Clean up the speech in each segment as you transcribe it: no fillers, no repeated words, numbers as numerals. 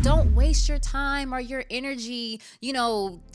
don't waste your time or your energy,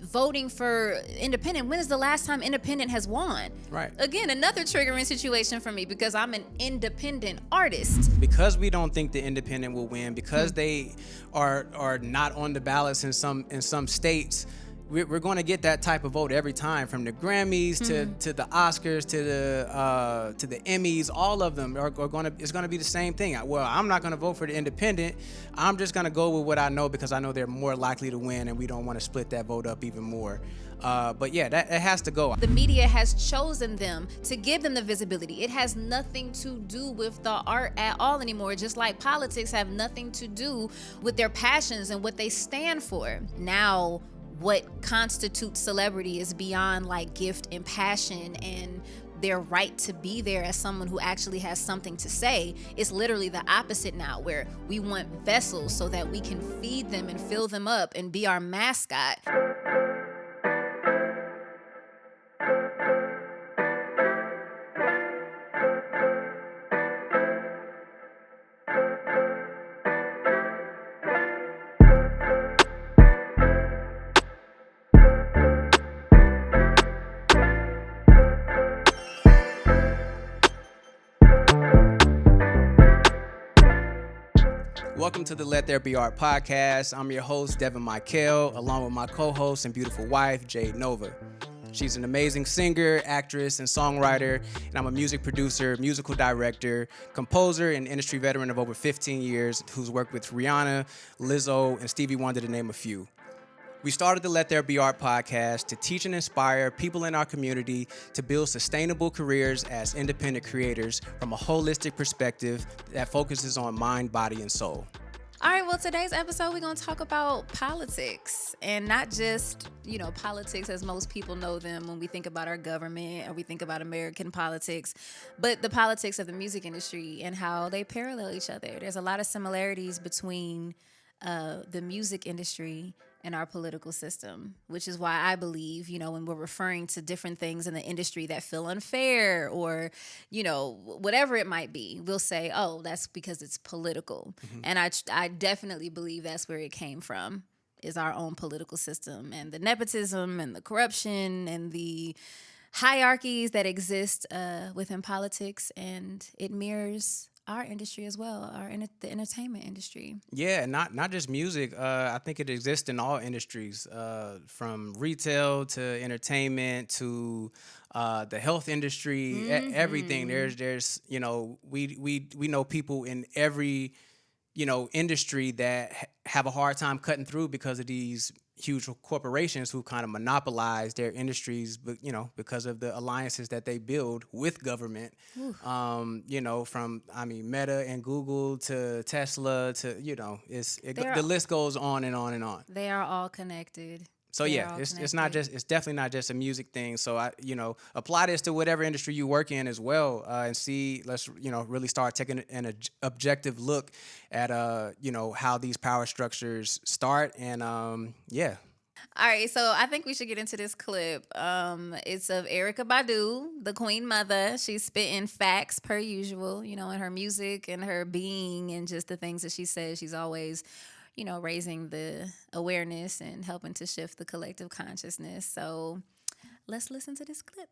voting for independent. When is the last time independent has won? Right. Again, another triggering situation for me because I'm an independent artist. Because we don't think the independent will win, because they are not on the ballots in some states, we're going to get that type of vote every time, from the Grammys to the Oscars to the Emmys. All of them are going to. It's going to be the same thing. Well, I'm not going to vote for the independent. I'm just going to go with what I know because I know they're more likely to win, and we don't want to split that vote up even more. But yeah, it has to go. The media has chosen them to give them the visibility. It has nothing to do with the art at all anymore, just like politics have nothing to do with their passions and what they stand for. Now, what constitutes celebrity is beyond like gift and passion and their right to be there as someone who actually has something to say. It's literally the opposite now, where we want vessels so that we can feed them and fill them up and be our mascot. Welcome to the Let There Be Art podcast. I'm your host, Devin Mykel, along with my co-host and beautiful wife, Jade, Novah. She's an amazing singer, actress, and songwriter, and I'm a music producer, musical director, composer, and industry veteran of over 15 years who's worked with Rihanna, Lizzo, and Stevie Wonder, to name a few. We started the Let There Be Art podcast to teach and inspire people in our community to build sustainable careers as independent creators from a holistic perspective that focuses on mind, body, and soul. All right, well, today's episode, we're going to talk about politics, and not just, politics as most people know them when we think about our government or we think about American politics, but the politics of the music industry and how they parallel each other. There's a lot of similarities between the music industry and our political system, which is why I believe, when we're referring to different things in the industry that feel unfair or, whatever it might be, we'll say, oh, that's because it's political. Mm-hmm. And I definitely believe that's where it came from, is our own political system and the nepotism and the corruption and the hierarchies that exist within politics. And it mirrors our industry as well, the entertainment industry. Yeah, not just music. I think it exists in all industries, from retail to entertainment to the health industry, everything. There's we know people in every industry that have a hard time cutting through because of these huge corporations who kind of monopolize their industries, but because of the alliances that they build with government. From Meta and Google to Tesla to the list goes on and on and on. They are all connected. So yeah, it's definitely not just a music thing. So I apply this to whatever industry you work in as well, and see. Let's really start taking an objective look at how these power structures start, and yeah. All right, so I think we should get into this clip. It's of Erykah Badu, the Queen Mother. She's spitting facts per usual, in her music and her being and just the things that she says. She's always raising the awareness and helping to shift the collective consciousness. So let's listen to this clip.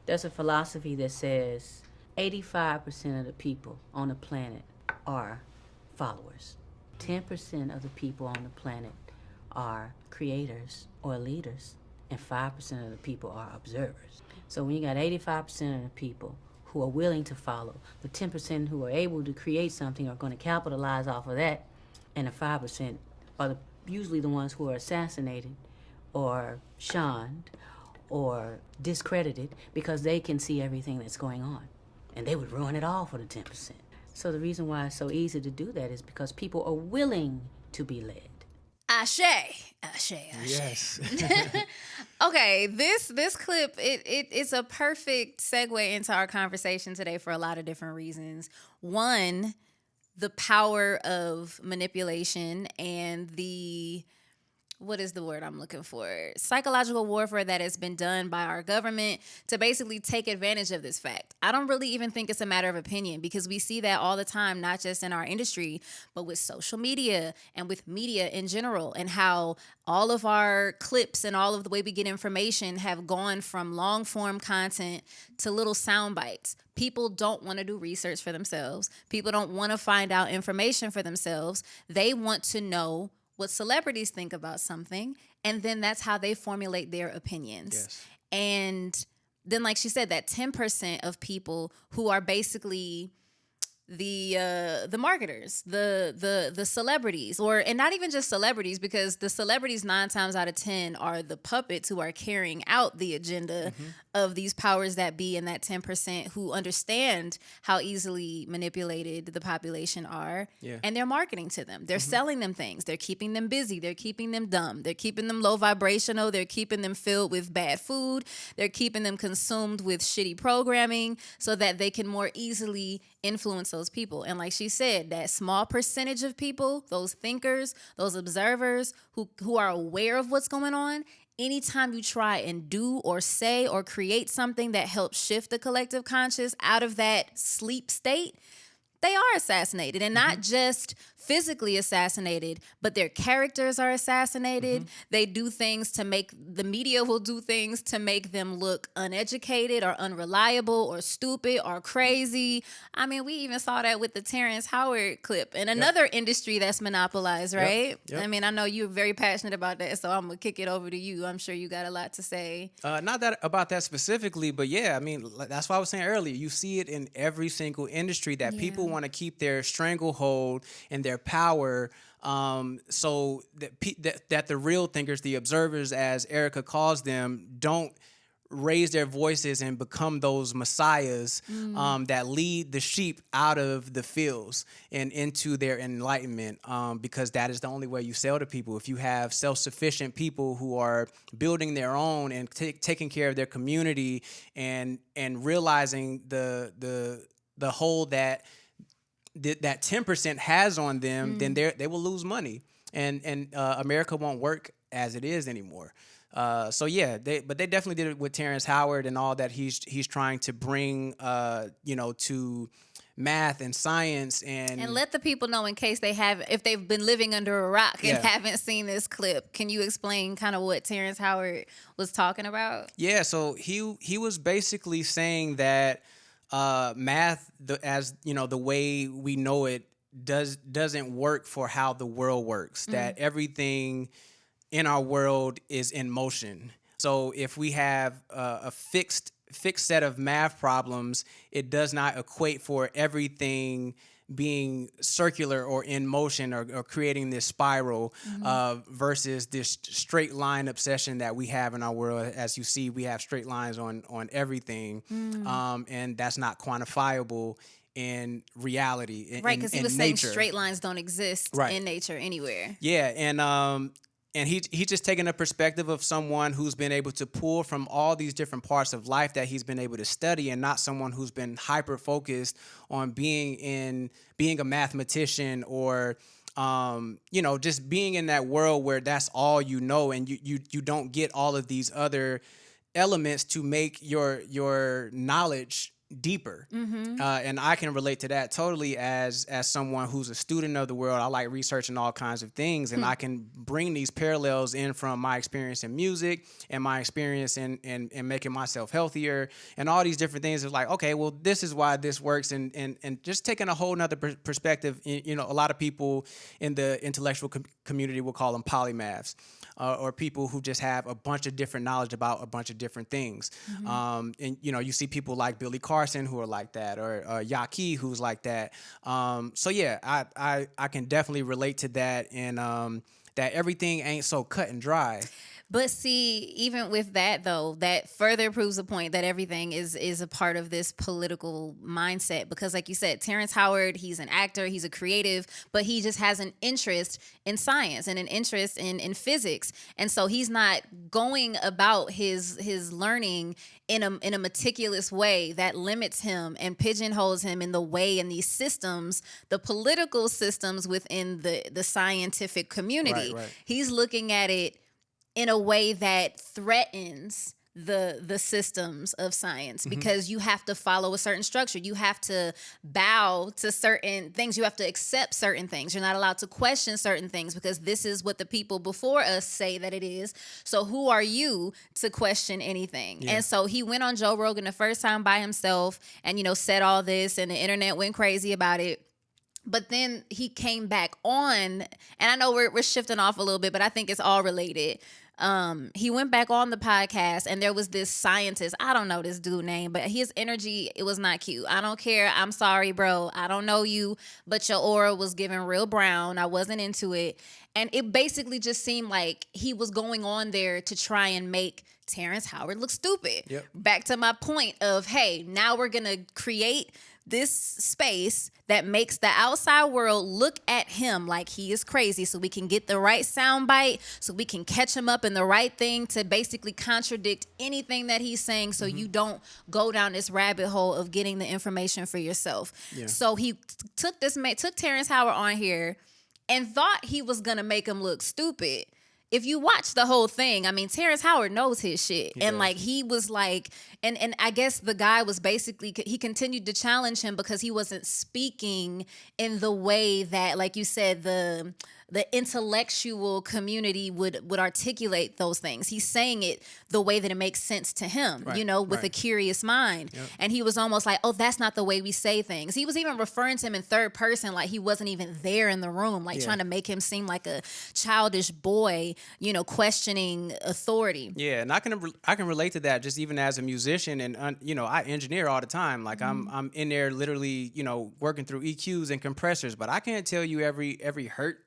There's a philosophy that says 85% of the people on the planet are followers. 10% of the people on the planet are creators or leaders, and 5% of the people are observers. So when you got 85% of the people who are willing to follow, the 10% who are able to create something are going to capitalize off of that, and the 5% are usually the ones who are assassinated or shunned or discredited because they can see everything that's going on. And they would ruin it all for the 10%. So the reason why it's so easy to do that is because people are willing to be led. Ashe. Yes. Okay, this clip, it's a perfect segue into our conversation today for a lot of different reasons. One, the power of manipulation and the what is the word I'm looking for? Psychological warfare that has been done by our government to basically take advantage of this fact. I don't really even think it's a matter of opinion, because we see that all the time, not just in our industry, but with social media and with media in general, and how all of our clips and all of the way we get information have gone from long form content to little sound bites. People don't want to do research for themselves. People don't want to find out information for themselves. They want to know what celebrities think about something, and then that's how they formulate their opinions. Yes. And then, like she said, that 10% of people who are basically the marketers, the celebrities, and not even just celebrities, because the celebrities 9 times out of 10 are the puppets who are carrying out the agenda of these powers that be, and that 10% who understand how easily manipulated the population are, and they're marketing to them. They're selling them things. They're keeping them busy. They're keeping them dumb. They're keeping them low vibrational. They're keeping them filled with bad food. They're keeping them consumed with shitty programming so that they can more easily influence those people. And like she said, that small percentage of people, those thinkers, those observers who are aware of what's going on, anytime you try and do or say or create something that helps shift the collective conscious out of that sleep state, they are assassinated. And not just physically assassinated, but their characters are assassinated. They do things to make, the media will do things to make them look uneducated or unreliable or stupid or crazy. I mean, we even saw that with the Terrence Howard clip in another industry that's monopolized, right? I mean, I know you're very passionate about that, so I'm going to kick it over to you. I'm sure you got a lot to say. Not that about that specifically, but yeah, I mean, that's what I was saying earlier. You see it in every single industry that people want to keep their stranglehold and their power, so that the real thinkers, the observers, as Erykah calls them, don't raise their voices and become those messiahs that lead the sheep out of the fields and into their enlightenment, because that is the only way you sell to people. If you have self-sufficient people who are building their own and taking care of their community and realizing the hold that 10% has on them, then they will lose money, and America won't work as it is anymore. So yeah, they definitely did it with Terrence Howard and all that he's trying to bring, to math and science and let the people know, in case if they've been living under a rock and haven't seen this clip. Can you explain kind of what Terrence Howard was talking about? Yeah, so he was basically saying that math, the way we know it, doesn't work for how the world works. That everything in our world is in motion. So if we have a fixed set of math problems, it does not equate for everything being circular or in motion or creating this spiral versus this straight line obsession that we have in our world. As you see, we have straight lines on everything, and that's not quantifiable in reality. Right, because he was saying straight lines don't exist in nature anywhere. Yeah, and he's just taking a perspective of someone who's been able to pull from all these different parts of life that he's been able to study, and not someone who's been hyper focused on being a mathematician or just being in that world where that's all you know, and you don't get all of these other elements to make your knowledge deeper. And I can relate to that totally as someone who's a student of the world. I like researching all kinds of things, and I can bring these parallels in from my experience in music and my experience in making myself healthier and all these different things. It's like, okay, well, this is why this works, and just taking a whole nother perspective. A lot of people in the intellectual community will call them polymaths, or people who just have a bunch of different knowledge about a bunch of different things. And you see people like Billy Carson who are like that, or Yahki who's like that. So yeah, I can definitely relate to that, and that everything ain't so cut and dry. But see, even with that though, that further proves the point that everything is a part of this political mindset. Because like you said, Terrence Howard, he's an actor, he's a creative, but he just has an interest in science and an interest in physics. And so he's not going about his learning in a meticulous way that limits him and pigeonholes him in the way in these systems, the political systems within the scientific community. Right. He's looking at it in a way that threatens the systems of science, because you have to follow a certain structure. You have to bow to certain things. You have to accept certain things. You're not allowed to question certain things because this is what the people before us say that it is. So who are you to question anything? Yeah. And so he went on Joe Rogan the first time by himself and, said all this, and the internet went crazy about it. But then he came back on, and I know we're shifting off a little bit, but I think it's all related. He went back on the podcast, and there was this scientist. I don't know this dude's name, but his energy, it was not cute. I don't care. I'm sorry, bro. I don't know you, but your aura was giving real brown. I wasn't into it. And it basically just seemed like he was going on there to try and make Terrence Howard look stupid. Yep. Back to my point of, hey, now we're going to create this space that makes the outside world look at him like he is crazy, so we can get the right soundbite, so we can catch him up in the right thing to basically contradict anything that he's saying, so you don't go down this rabbit hole of getting the information for yourself. Yeah. So he took Terrence Howard on here and thought he was gonna make him look stupid. If you watch the whole thing, I mean, Terrence Howard knows his shit. And like, he was like, and I guess the guy was basically, he continued to challenge him because he wasn't speaking in the way that, like you said, the intellectual community would articulate those things. He's saying it the way that it makes sense to him, with a curious mind. Yep. And he was almost like, oh, that's not the way we say things. He was even referring to him in third person, like he wasn't even there in the room, like trying to make him seem like a childish boy, questioning authority. Yeah, and I can relate to that just even as a musician, and I engineer all the time. Like I'm in there literally, working through EQs and compressors, but I can't tell you every hertz,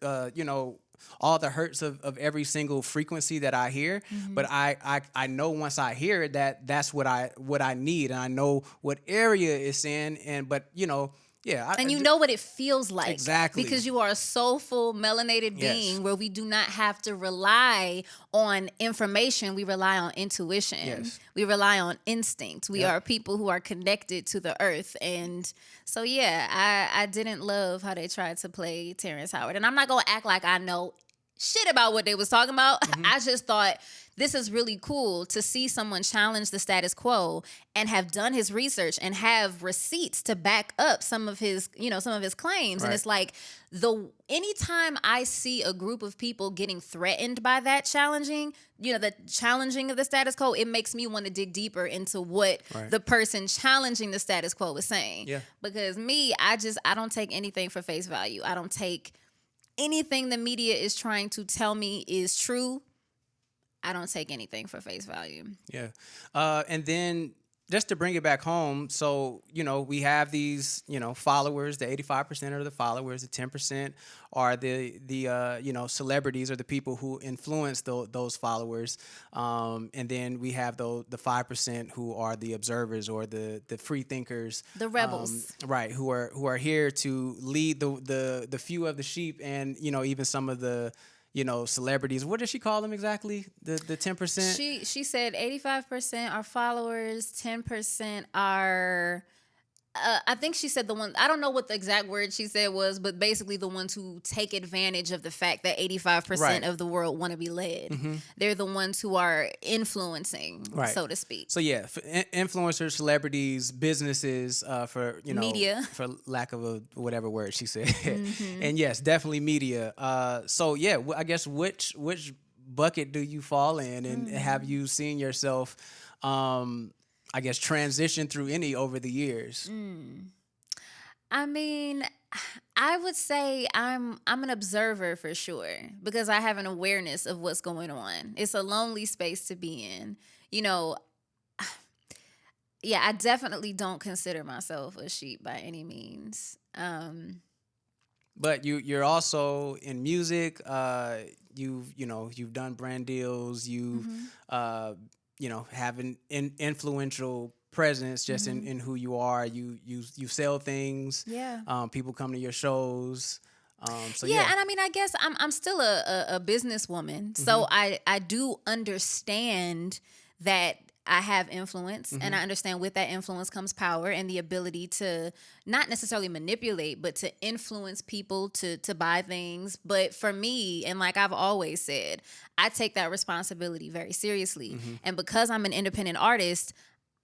all the hertz of every single frequency that I hear. But I know once I hear it that's what I need, and I know what area it's in, and you know what it feels like. Exactly. Because you are a soulful, melanated being where we do not have to rely on information. We rely on intuition. Yes. We rely on instinct. We are people who are connected to the earth. And so, I didn't love how they tried to play Terrence Howard. And I'm not going to act like I know shit about what they was talking about. I just thought this is really cool to see someone challenge the status quo and have done his research and have receipts to back up some of his claims. Right. And it's like, anytime I see a group of people getting threatened by that challenging, the challenging of the status quo, it makes me want to dig deeper into what the person challenging the status quo was saying. Yeah. Because I don't take anything for face value. I don't take anything the media is trying to tell me is true. I don't take anything for face value. Yeah. And then just to bring it back home, so, we have these, followers, the 85% are the followers, the 10% are the celebrities or the people who influence those followers. And then we have the 5% who are the observers or the free thinkers. The rebels. Right. Who are here to lead the few of the sheep, and, even some of the, celebrities. What did she call them exactly? The 10%? She said 85% are followers, 10% are I think she said the one, I don't know what the exact word she said was, but basically the ones who take advantage of the fact that 85% of the world want to be led. They're the ones who are influencing, so to speak. So influencers, celebrities, businesses, for media, for lack of a whatever word she said, and yes, definitely media. I guess which bucket do you fall in, and have you seen yourself? I guess transition through any over the years? I mean, I would say I'm an observer for sure, because I have an awareness of what's going on. It's a lonely space to be in. I definitely don't consider myself a sheep by any means. But you're also in music. you've done brand deals, you have an influential presence just in who you are. You sell things. Yeah. People come to your shows. So yeah, and I mean, I guess I'm still a businesswoman, so I do understand that I have influence, and I understand with that influence comes power and the ability to not necessarily manipulate, but to influence people to buy things. But for me, and like I've always said, I take that responsibility very seriously. And because I'm an independent artist,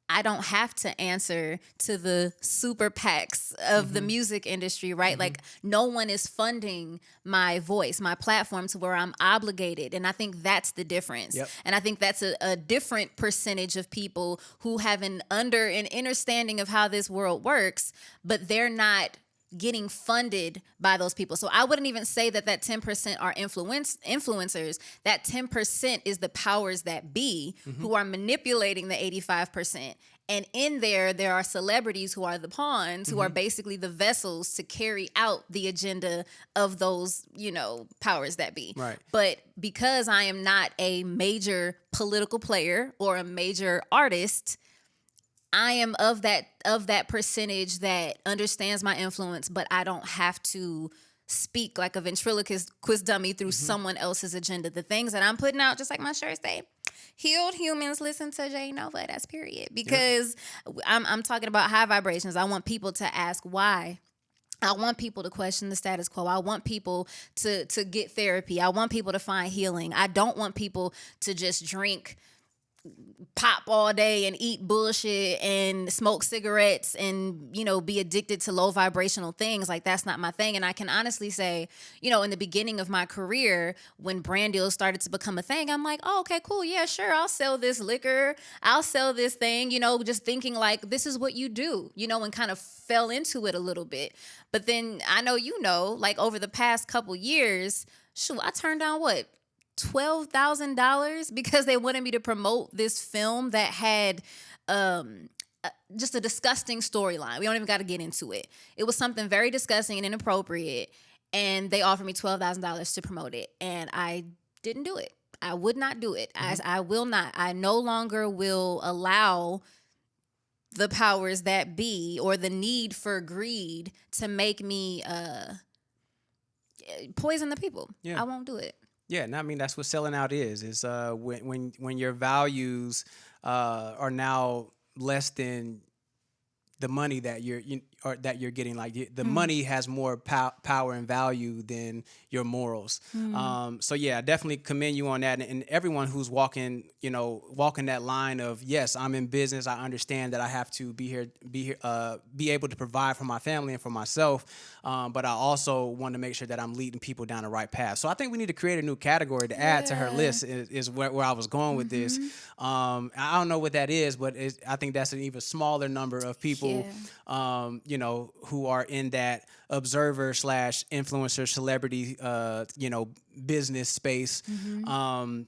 I don't have to answer to the super PACs of the music industry, right? Like no one is funding my voice, my platform, to where I'm obligated. And I think that's the difference. Yep. And I think that's a different percentage of people who have an understanding of how this world works, but they're not getting funded by those people. So I wouldn't even say that 10% are influencers. That 10% is the powers that be who are manipulating the 85%. And in there are celebrities who are the pawns, who are basically the vessels to carry out the agenda of those, powers that be. Right. But because I am not a major political player or a major artist, I am of that percentage that understands my influence, but I don't have to speak like a ventriloquist quiz dummy through someone else's agenda. The things that I'm putting out, just like my shirt say, healed humans listen to Jade Novah. That's period. Because I'm talking about high vibrations. I want people to ask why. I want people to question the status quo. I want people to get therapy. I want people to find healing. I don't want people to just drink pop all day and eat bullshit and smoke cigarettes and, be addicted to low vibrational things. Like, that's not my thing. And I can honestly say, in the beginning of my career, when brand deals started to become a thing, I'm like, oh, okay, cool. Yeah, sure. I'll sell this liquor. I'll sell this thing, just thinking like, this is what you do, and kind of fell into it a little bit. But then I know, like over the past couple years, shoot, I turned down what? $12,000 because they wanted me to promote this film that had just a disgusting storyline. We don't even got to get into it. It was something very disgusting and inappropriate, and they offered me $12,000 to promote it, and I didn't do it. I would not do it. I will not. I no longer will allow the powers that be or the need for greed to make me poison the people. Yeah. I won't do it. Yeah, and I mean that's what selling out is when your values are now less than the money that you're getting. Like the money has more power and value than your morals. So yeah, I definitely commend you on that, and everyone who's walking that line of, yes, I'm in business. I understand that I have to be able to provide for my family and for myself, but I also want to make sure that I'm leading people down the right path. So I think we need to create a new category to add to her list. Is where I was going with this. I don't know what that is, but I think that's an even smaller number of people. Who are in that observer / influencer celebrity, business space.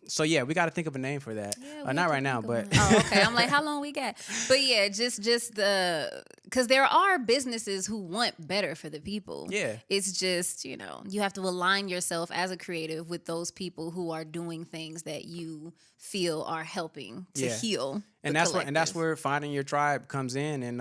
So yeah, we got to think of a name for that. Yeah, not right now, but oh, okay. I'm like, how long we got? But yeah, just because there are businesses who want better for the people. Yeah, it's just you have to align yourself as a creative with those people who are doing things that you feel are helping to heal. And that's where finding your tribe comes in, and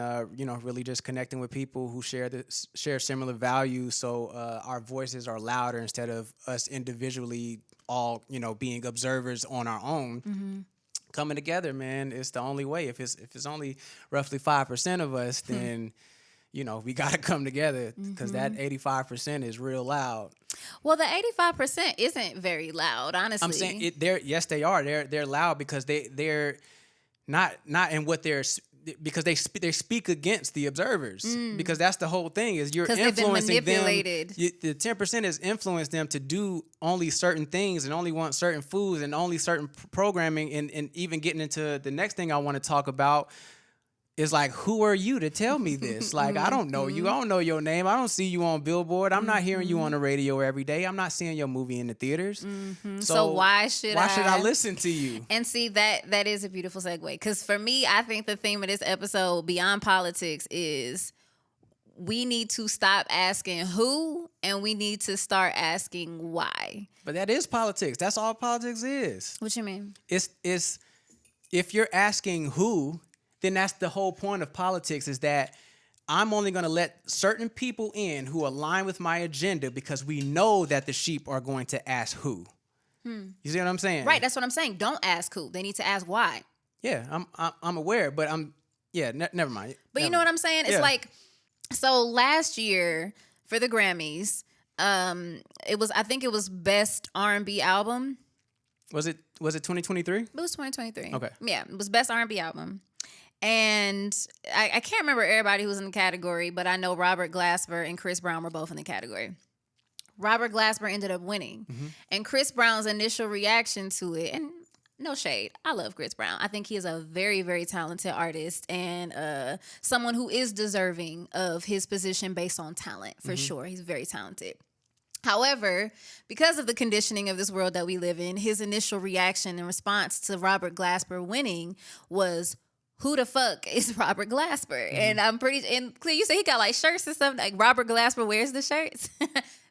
really just connecting with people who share similar values, so our voices are louder instead of us individually all being observers on our own. Coming together, man, it's the only way. If it's only roughly 5% of us, then we got to come together, because that 85% is real loud. Well, the 85% isn't very loud, honestly. I'm saying yes, they are. They're loud because they're not in what they're, because they speak against the observers, because that's the whole thing, is you're influencing them. The 10% has influenced them to do only certain things and only want certain foods and only certain programming, and even getting into the next thing I want to talk about is like, who are you to tell me this? Like, I don't know you. I don't know your name. I don't see you on Billboard. I'm not hearing you on the radio every day. I'm not seeing your movie in the theaters. So why should I listen to you? And see, that is a beautiful segue. Because for me, I think the theme of this episode, beyond politics, is we need to stop asking who and we need to start asking why. But that is politics. That's all politics is. What you mean? It's if you're asking who, then that's the whole point of politics, is that I'm only going to let certain people in who align with my agenda because we know that the sheep are going to ask who. You see what I'm saying? Right, that's what I'm saying. Don't ask who. They need to ask why. Yeah, I'm aware, but never mind. But you know what I'm saying? It's like, so last year for the Grammys, I think it was best R&B album. Was it 2023? It was 2023. Okay. Yeah, it was best R&B album. And I can't remember everybody who was in the category, but I know Robert Glasper and Chris Brown were both in the category. Robert Glasper ended up winning. And Chris Brown's initial reaction to it, and no shade, I love Chris Brown. I think he is a very, very talented artist and someone who is deserving of his position based on talent, for sure. He's very talented. However, because of the conditioning of this world that we live in, his initial reaction in response to Robert Glasper winning was, who the fuck is Robert Glasper? And I'm and clear, you say he got like shirts and stuff, like Robert Glasper wears the shirts.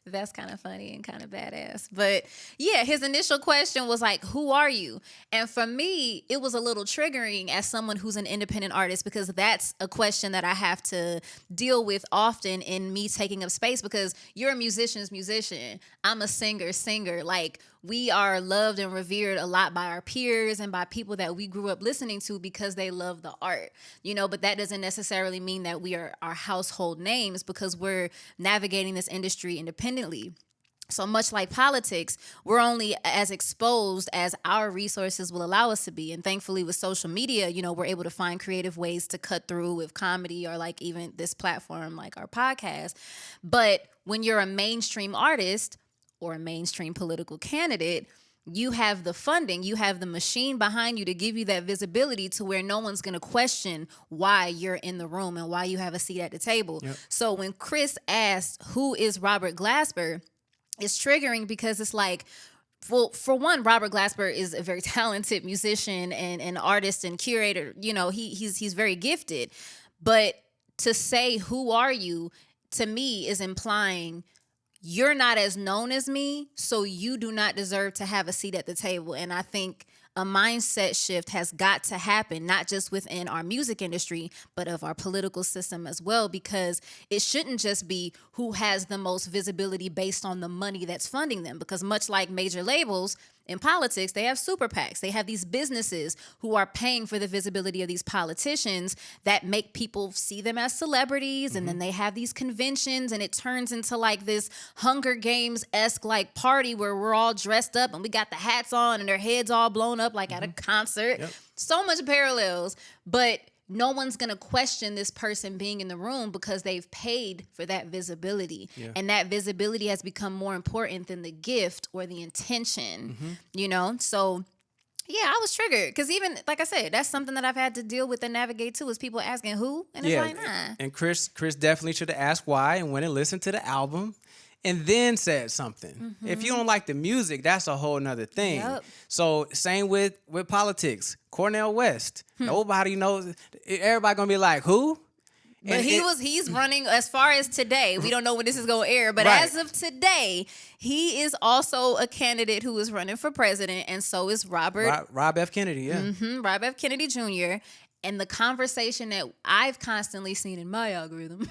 That's kind of funny and kind of badass. But yeah, his initial question was like, who are you? And for me, it was a little triggering as someone who's an independent artist, because that's a question that I have to deal with often in me taking up space, because you're a musician's musician. I'm a singer. Like, we are loved and revered a lot by our peers and by people that we grew up listening to because they love the art, but that doesn't necessarily mean that we are our household names, because we're navigating this industry independently. So much like politics, we're only as exposed as our resources will allow us to be. And thankfully with social media, we're able to find creative ways to cut through with comedy, or like even this platform like our podcast. But when you're a mainstream artist or a mainstream political candidate, you have the funding, you have the machine behind you to give you that visibility to where no one's going to question why you're in the room and why you have a seat at the table. Yep. So when Chris asked, who is Robert Glasper, it's triggering because it's like, well, for one, Robert Glasper is a very talented musician and artist and curator. He's very gifted. But to say, who are you, to me is implying you're not as known as me, so you do not deserve to have a seat at the table. And I think a mindset shift has got to happen, not just within our music industry, but of our political system as well, because it shouldn't just be who has the most visibility based on the money that's funding them. Because much like major labels, in politics, they have super PACs. They have these businesses who are paying for the visibility of these politicians that make people see them as celebrities. And then they have these conventions, and it turns into like this Hunger Games-esque like party where we're all dressed up and we got the hats on and their heads all blown up like at a concert. Yep. So much parallels, but no one's going to question this person being in the room because they've paid for that visibility. Yeah. And that visibility has become more important than the gift or the intention, So, yeah, I was triggered because even, like I said, that's something that I've had to deal with and navigate too, is people asking who, and it's like, nah. And Chris definitely should have asked why and went and listened to the album and then said something. If you don't like the music, that's a whole nother thing. Yep. So same with politics. Cornel West. Nobody knows. Everybody gonna be like, who? But he's running, as far as today. We don't know when this is gonna air, but as of today, he is also a candidate who is running for president, and so is Rob F. Kennedy, yeah. Rob F. Kennedy Jr. And the conversation that I've constantly seen in my algorithm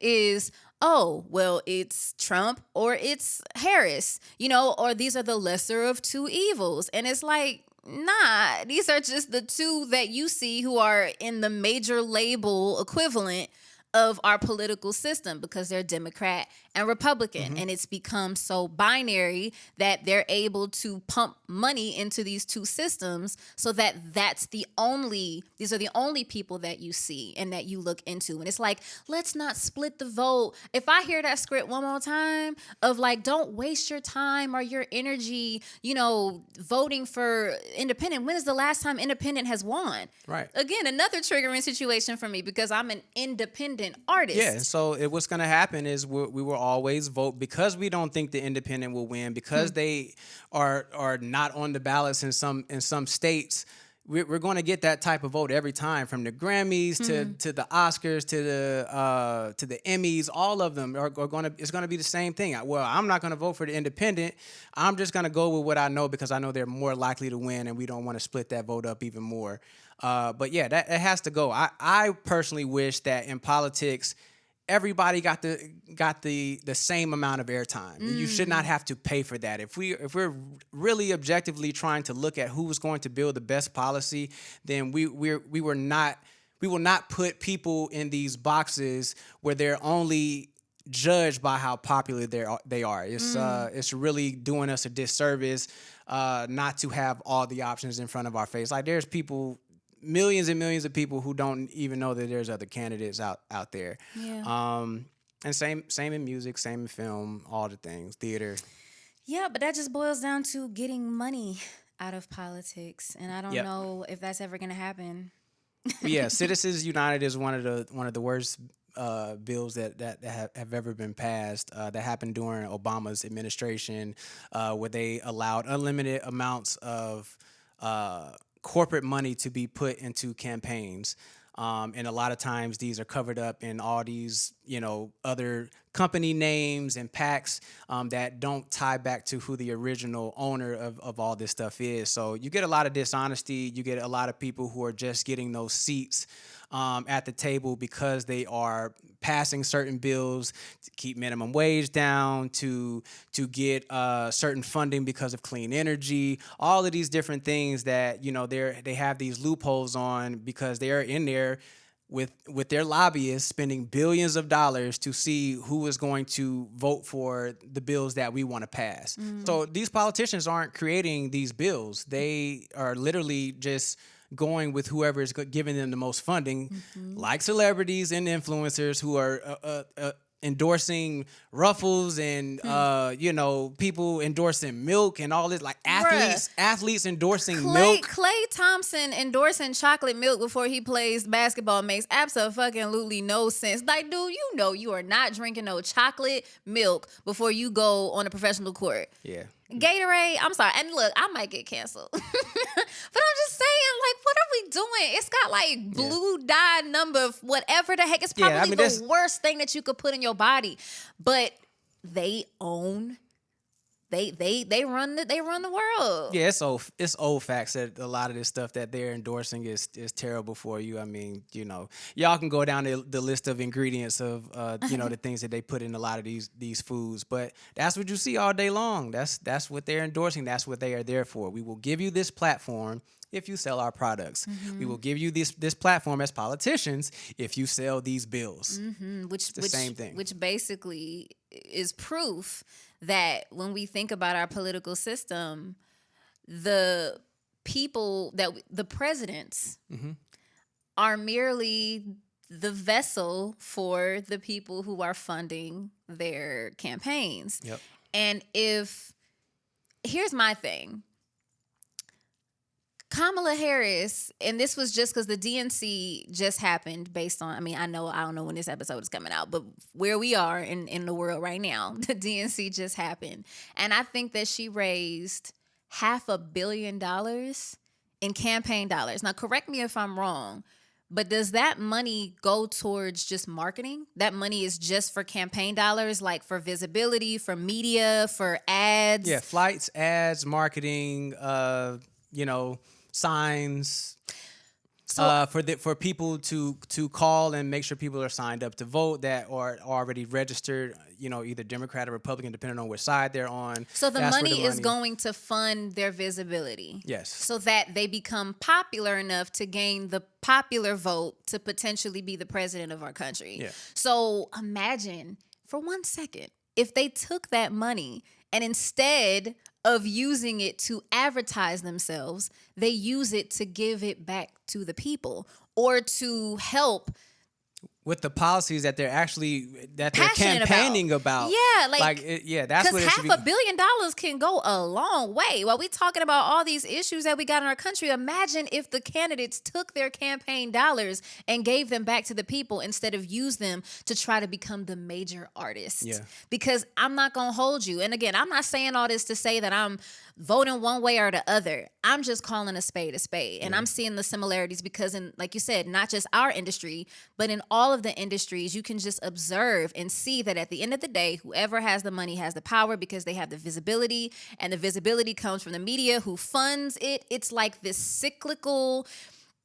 is, oh, well, it's Trump or it's Harris, or these are the lesser of two evils. And it's like, nah, these are just the two that you see who are in the major label equivalent of our political system, because they're Democrat and Republican. And it's become so binary that they're able to pump money into these two systems so that these are the only people that you see and that you look into. And it's like, let's not split the vote. If I hear that script one more time of like, don't waste your time or your energy, voting for independent. When is the last time independent has won? Right. Again, another triggering situation for me because I'm an independent artist. Yeah, so what's going to happen is we will always vote because we don't think the independent will win, because they are not on the ballots in some states. we're going to get that type of vote every time, from the Grammys to the Oscars to the Emmys. All of them are going to, it's going to be the same thing. Well, I'm not going to vote for the independent. I'm just going to go with what I know because I know they're more likely to win, and we don't want to split that vote up even more. But yeah, that it has to go. I personally wish that in politics, everybody got the same amount of airtime. You should not have to pay for that. If we're really objectively trying to look at who's going to build the best policy, then we will not put people in these boxes where they're only judged by how popular they are. It's really doing us a disservice not to have all the options in front of our face. Like, there's people, millions and millions of people who don't even know that there's other candidates out there. Yeah. And same in music, same in film, all the things, theater. Yeah, but that just boils down to getting money out of politics, and I don't know if that's ever going to happen. Yeah, Citizens United is one of the worst bills that have ever been passed. That happened during Obama's administration, where they allowed unlimited amounts of corporate money to be put into campaigns. And a lot of times these are covered up in all these, other company names and PACs that don't tie back to who the original owner of all this stuff is. So you get a lot of dishonesty. You get a lot of people who are just getting those seats at the table because they are passing certain bills to keep minimum wage down, to get certain funding because of clean energy, all of these different things that, they have these loopholes on because they're in there with their lobbyists spending billions of dollars to see who is going to vote for the bills that we want to pass. So these politicians aren't creating these bills. They are literally just going with whoever is giving them the most funding, like celebrities and influencers who are endorsing Ruffles and people endorsing milk and all this, like athletes endorsing milk. Klay Thompson endorsing chocolate milk before he plays basketball makes absolutely no sense. Like, dude, you are not drinking no chocolate milk before you go on a professional court. Yeah. Gatorade, I'm sorry. And look, I might get canceled. But I'm just saying, like, what are we doing? It's got like blue dye number, whatever the heck. It's probably the worst thing that you could put in your body. But they own, they run the world. Yeah, it's old facts that a lot of this stuff that they're endorsing is terrible for you. I mean, y'all can go down the list of ingredients of the things that they put in a lot of these foods, but that's what you see all day long. That's what they're endorsing. That's what they are there for. We will give you this platform if you sell our products. We will give you this platform as politicians if you sell these bills. Which same thing. Which basically is proof that when we think about our political system, the people the presidents are merely the vessel for the people who are funding their campaigns. Yep. And here's my thing. Kamala Harris, and this was just because the DNC just happened based on, I don't know when this episode is coming out, but where we are in the world right now, the DNC just happened. And I think that she raised $500 million in campaign dollars. Now, correct me if I'm wrong, but does that money go towards just marketing? That money is just for campaign dollars, like for visibility, for media, for ads? Yeah, flights, ads, marketing, signs, for people to call and make sure people are signed up to vote that are already registered, either Democrat or Republican, depending on which side they're on. So the money is going to fund their visibility. Yes. So that they become popular enough to gain the popular vote to potentially be the president of our country. Yeah. So imagine for 1 second, if they took that money and instead of using it to advertise themselves, they use it to give it back to the people or to help with the policies that they're Passionate campaigning about. Yeah, that's what because it should be. $500 million can go a long way. While we talking about all these issues that we got in our country, imagine if the candidates took their campaign dollars and gave them back to the people instead of use them to try to become the major artist. Yeah. Because I'm not gonna hold you. And again, I'm not saying all this to say that I'm voting one way or the other. I'm just calling a spade. And I'm seeing the similarities because in, like you said, not just our industry, but in all of the industries, you can just observe and see that at the end of the day, whoever has the money has the power because they have the visibility, and the visibility comes from the media who funds it. It's like this cyclical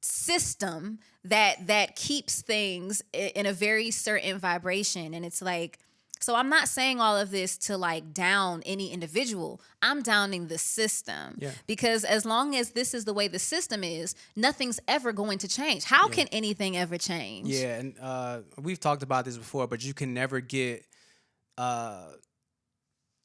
system that keeps things in a very certain vibration. And it's like, so I'm not saying all of this to like down any individual. I'm downing the system. Yeah. Because as long as this is the way the system is, nothing's ever going to change. How can anything ever change? Yeah, and we've talked about this before, but you can never get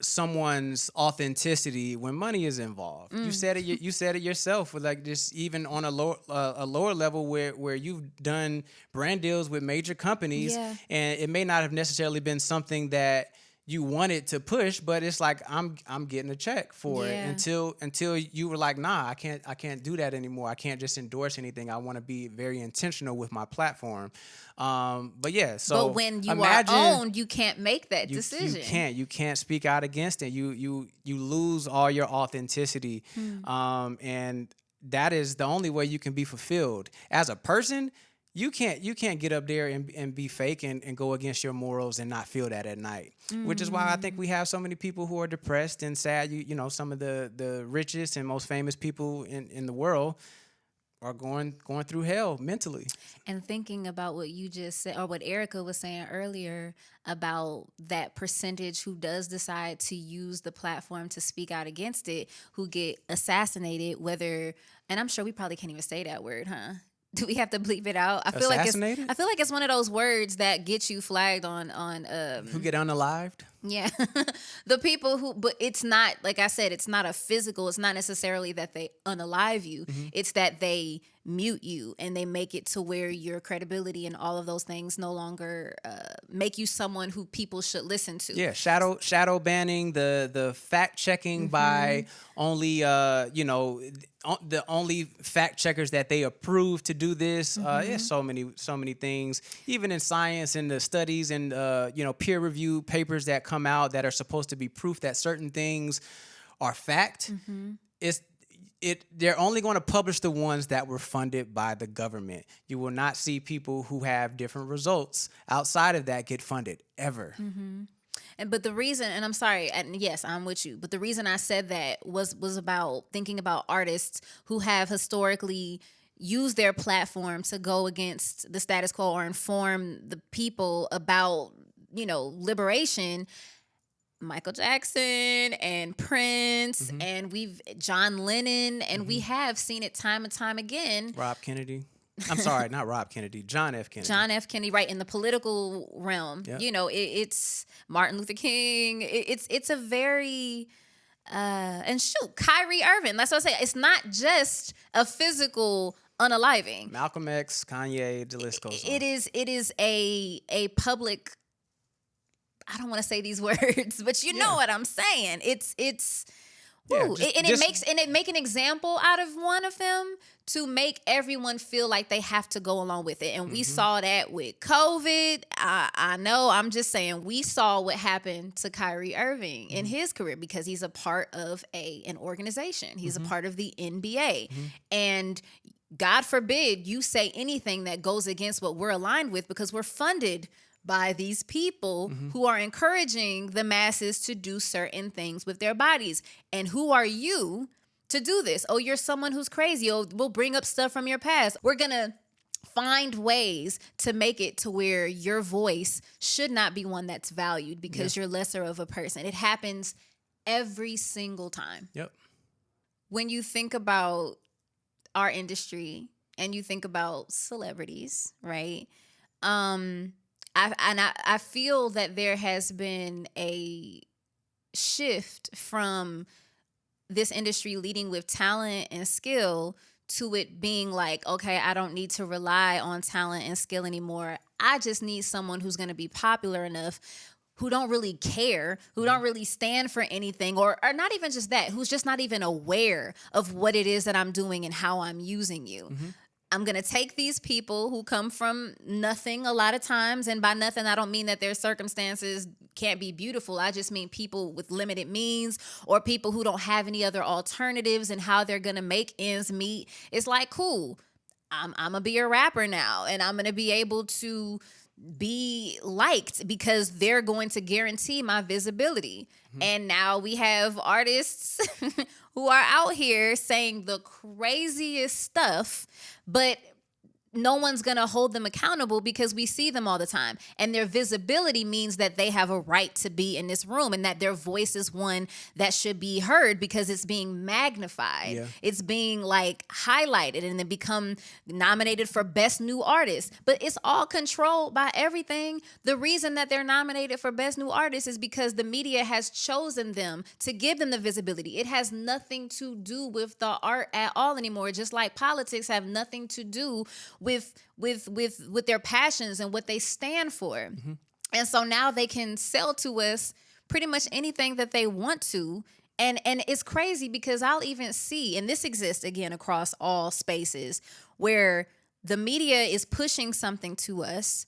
someone's authenticity when money is involved. You said it. You said it yourself. With like just even on a lower level where you've done brand deals with major companies, and it may not have necessarily been something that you wanted to push, but it's like I'm getting a check for it until you were like, nah, I can't do that anymore. I can't just endorse anything. I want to be very intentional with my platform. But yeah, so but when you are owned, you can't make that decision. You can't speak out against it. You lose all your authenticity. And that is the only way you can be fulfilled as a person. You can't get up there and be fake and go against your morals and not feel that at night. Which is why I think we have so many people who are depressed and sad. You know, some of the richest and most famous people in the world are going through hell mentally. And thinking about what you just said, or what Erykah was saying earlier about that percentage who does decide to use the platform to speak out against it, who get assassinated, and I'm sure we probably can't even say that word, huh? Do we have to bleep it out? I feel like it's one of those words that get you flagged on who get unalived? Yeah. The people but it's not, like I said, it's not a physical, it's not necessarily that they unalive you. It's that they mute you and they make it to where your credibility and all of those things no longer make you someone who people should listen to. Yeah, shadow banning, the fact checking by only the only fact checkers that they approve to do this. So many things. Even in science and the studies and peer review papers that come out that are supposed to be proof that certain things are fact. They're only going to publish the ones that were funded by the government. You will not see people who have different results outside of that get funded ever. But the reason, and I'm sorry, and yes, I'm with you, but the reason I said that was about thinking about artists who have historically used their platform to go against the status quo or inform the people about, liberation. Michael Jackson and Prince and John Lennon, and we have seen it time and time again. Rob Kennedy. I'm sorry, not Rob Kennedy. John F. Kennedy. John F. Kennedy, right, in the political realm. Yep. It's Martin Luther King. It's a very and Kyrie Irving. That's what I say. It's not just a physical unaliving. Malcolm X, Kanye, the list goes on. It is a public. I don't want to say these words, but you know what I'm saying. It make an example out of one of them to make everyone feel like they have to go along with it. And we saw that with COVID. I know, I'm just saying, we saw what happened to Kyrie Irving in his career because he's a part of an organization. He's a part of the NBA. And God forbid you say anything that goes against what we're aligned with, because we're funded by these people who are encouraging the masses to do certain things with their bodies. And who are you to do this? Oh, you're someone who's crazy. Oh, we'll bring up stuff from your past. We're going to find ways to make it to where your voice should not be one that's valued because you're lesser of a person. It happens every single time. Yep. When you think about our industry and you think about celebrities, right? I feel that there has been a shift from this industry leading with talent and skill to it being like, okay, I don't need to rely on talent and skill anymore. I just need someone who's going to be popular enough, who don't really care, who don't really stand for anything, or not even just that, who's just not even aware of what it is that I'm doing and how I'm using you. I'm going to take these people who come from nothing a lot of times, and by nothing, I don't mean that their circumstances can't be beautiful. I just mean people with limited means, or people who don't have any other alternatives and how they're going to make ends meet. It's like, cool, I'm going to be a rapper now, and I'm going to be able to be liked because they're going to guarantee my visibility. And now we have artists who are out here saying the craziest stuff, but no one's going to hold them accountable because we see them all the time. And their visibility means that they have a right to be in this room and that their voice is one that should be heard because it's being magnified. Yeah. It's being like highlighted and then become nominated for Best New Artist. But it's all controlled by everything. The reason that they're nominated for Best New Artist is because the media has chosen them to give them the visibility. It has nothing to do with the art at all anymore, just like politics have nothing to do with their passions and what they stand for. And so now they can sell to us pretty much anything that they want to. And it's crazy because I'll even see, and this exists again across all spaces, where the media is pushing something to us,